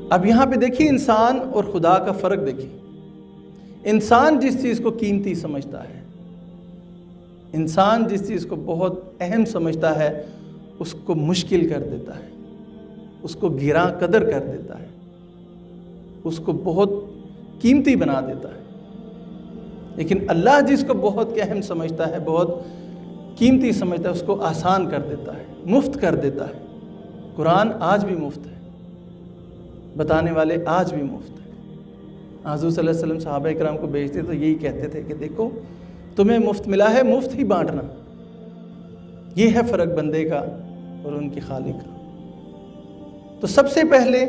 اب یہاں پہ دیکھیے انسان اور خدا کا فرق دیکھیے. انسان جس چیز کو قیمتی سمجھتا ہے، انسان جس چیز کو بہت اہم سمجھتا ہے، اس کو مشکل کر دیتا ہے، اس کو گراں قدر کر دیتا ہے، اس کو بہت قیمتی بنا دیتا ہے. لیکن اللہ جس کو بہت اہم سمجھتا ہے، بہت قیمتی سمجھتا ہے، اس کو آسان کر دیتا ہے، مفت کر دیتا ہے. قرآن آج بھی مفت ہے، بتانے والے آج بھی مفت ہے. حضور صلی اللہ علیہ وسلم صحابہ کرام کو بھیجتے تو یہی کہتے تھے کہ دیکھو تمہیں مفت ملا ہے، مفت ہی بانٹنا. یہ ہے فرق بندے کا اور ان کے خالق کا. تو سب سے پہلے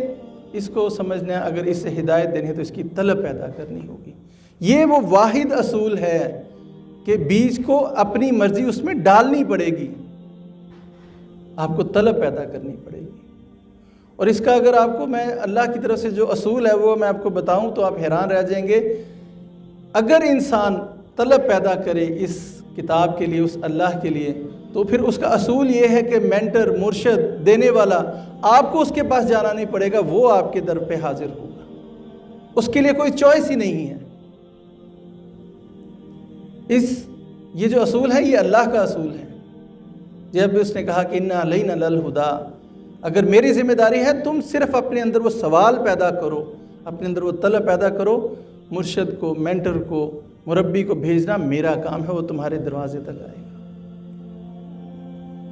اس کو سمجھنا ہے، اگر اس سے ہدایت دینی ہے تو اس کی طلب پیدا کرنی ہوگی. یہ وہ واحد اصول ہے کہ بیج کو اپنی مرضی اس میں ڈالنی پڑے گی، آپ کو طلب پیدا کرنی پڑے گی. اور اس کا اگر آپ کو میں اللہ کی طرف سے جو اصول ہے وہ میں آپ کو بتاؤں تو آپ حیران رہ جائیں گے. اگر انسان طلب پیدا کرے اس کتاب کے لیے، اس اللہ کے لیے، تو پھر اس کا اصول یہ ہے کہ مینٹر، مرشد، دینے والا، آپ کو اس کے پاس جانا نہیں پڑے گا، وہ آپ کے در پہ حاضر ہوگا. اس کے لیے کوئی چوائس ہی نہیں ہے. یہ جو اصول ہے یہ اللہ کا اصول ہے. جب اس نے کہا کہ اِنَّا عَلَيْنَا لَلْهُدَىٰ، اگر میری ذمہ داری ہے تم صرف اپنے اندر وہ سوال پیدا کرو، اپنے اندر وہ طلب پیدا کرو، مرشد کو، مینٹر کو، مربی کو بھیجنا میرا کام ہے، وہ تمہارے دروازے تک آئے گا.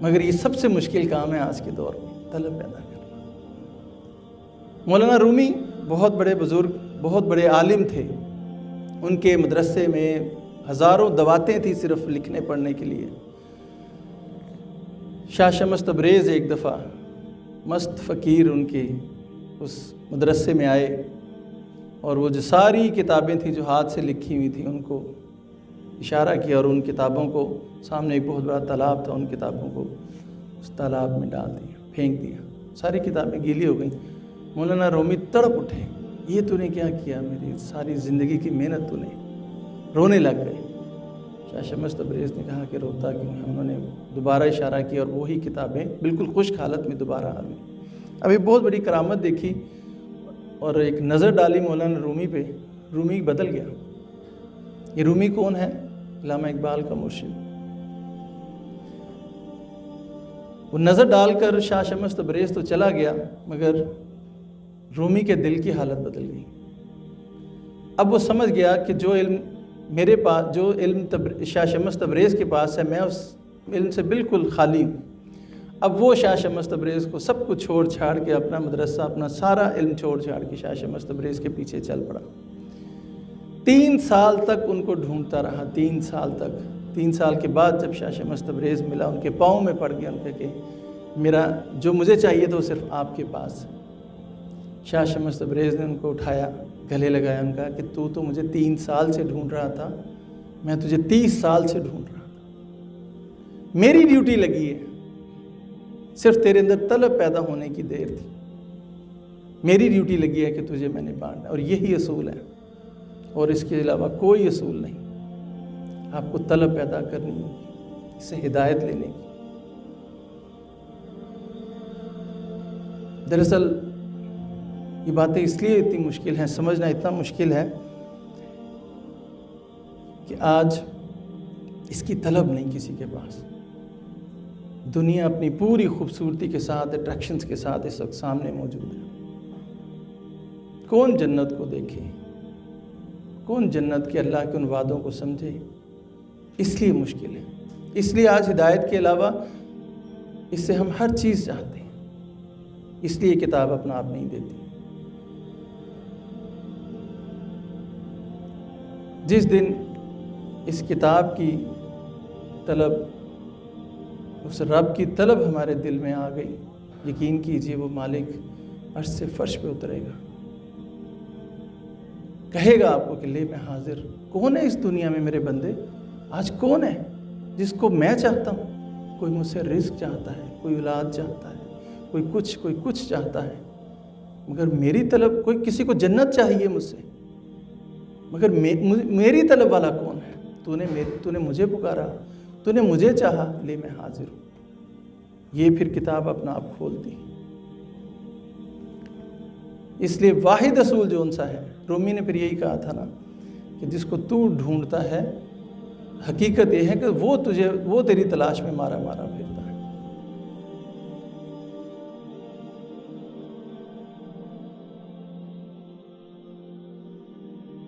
مگر یہ سب سے مشکل کام ہے آج کے دور میں، طلب پیدا کرنا. مولانا رومی بہت بڑے بزرگ، بہت بڑے عالم تھے. ان کے مدرسے میں ہزاروں دواتیں تھیں صرف لکھنے پڑھنے کے لیے. شاہ شمس تبریز ایک دفعہ مست فقیر ان کے اس مدرسے میں آئے، اور وہ جو ساری کتابیں تھیں جو ہاتھ سے لکھی ہوئی تھیں ان کو اشارہ کیا، اور ان کتابوں کو سامنے ایک بہت بڑا تالاب تھا، ان کتابوں کو اس تالاب میں ڈال دیا، پھینک دیا. ساری کتابیں گیلی ہو گئیں. مولانا رومی تڑپ اٹھے، یہ تو نے کیا کیا، میری ساری زندگی کی محنت تو نے. رونے لگ گئے. شاہ شمس تبریز نے کہا کہ روتا کیوں ہے؟ انہوں نے دوبارہ اشارہ کیا اور وہی کتابیں بالکل خشک حالت میں دوبارہ آ گئیں. اب یہ بہت بڑی کرامت دیکھی اور ایک نظر ڈالی مولانا رومی پہ، رومی بدل گیا. یہ رومی کون ہے؟ علامہ اقبال کا مرشد. وہ نظر ڈال کر شاہ شمس تبریز تو چلا گیا، مگر رومی کے دل کی حالت بدل گئی. اب وہ سمجھ گیا کہ جو علم میرے پاس، جو علم شاہ شمس تبریز کے پاس ہے، میں اس علم سے بالکل خالی ہوں. اب وہ شاہ شمس تبریز کو سب کچھ چھوڑ چھاڑ کے، اپنا مدرسہ، اپنا سارا علم چھوڑ چھاڑ کے شاہ شمس تبریز کے پیچھے چل پڑا. 3 سال تک ان کو ڈھونڈتا رہا، 3 سال تک. 3 سال کے بعد جب شاہ شمس تبریز ملا، ان کے پاؤں میں پڑ گیا، ان کا کہ میرا جو مجھے چاہیے تو صرف آپ کے پاس. شاہ شمس تبریز نے ان کو اٹھایا، گلے لگایا، ان کا کہ تو مجھے 3 سال سے ڈھونڈ رہا تھا، میں تجھے 30 سال سے ڈھونڈ رہا تھا. میری ڈیوٹی لگی ہے، صرف تیرے اندر طلب پیدا ہونے کی دیر تھی. میری ڈیوٹی لگی ہے کہ تجھے میں نے بانٹا، اور یہی اصول ہے، اور اس کے علاوہ کوئی اصول نہیں. آپ کو طلب پیدا کرنی ہوگی، اس سے ہدایت لینے کی. دراصل یہ باتیں اس لیے اتنی مشکل ہیں، سمجھنا اتنا مشکل ہے کہ آج اس کی طلب نہیں کسی کے پاس. دنیا اپنی پوری خوبصورتی کے ساتھ، اٹریکشنز کے ساتھ اس وقت سامنے موجود ہے. کون جنت کو دیکھے، کون جنت کے اللہ کے ان وعدوں کو سمجھے؟ اس لیے مشکل ہے. اس لیے آج ہدایت کے علاوہ اس سے ہم ہر چیز چاہتے ہیں. اس لیے کتاب اپنا آپ نہیں دیتی. جس دن اس کتاب کی طلب، اس رب کی طلب ہمارے دل میں آ گئی، یقین کیجئے وہ مالک عرش سے فرش پہ اترے گا، کہے گا آپ کو کہ لے میں حاضر. کون ہے اس دنیا میں میرے بندے؟ آج کون ہے جس کو میں چاہتا ہوں؟ کوئی مجھ سے رزق چاہتا ہے، کوئی اولاد چاہتا ہے، کوئی کچھ چاہتا ہے، مگر میری طلب، کوئی کسی کو جنت چاہیے مجھ سے، مگر میری طلب والا کون ہے؟ تو نے مجھے پکارا، تو نے مجھے چاہا، لے میں حاضر ہوں. یہ پھر کتاب اپنا آپ کھولتی. اس لیے واحد اصول جو ان سا ہے، رومی نے پھر یہی کہا تھا نا کہ جس کو تو ڈھونڈتا ہے، حقیقت یہ ہے کہ وہ تیری تلاش میں مارا مارا ہے۔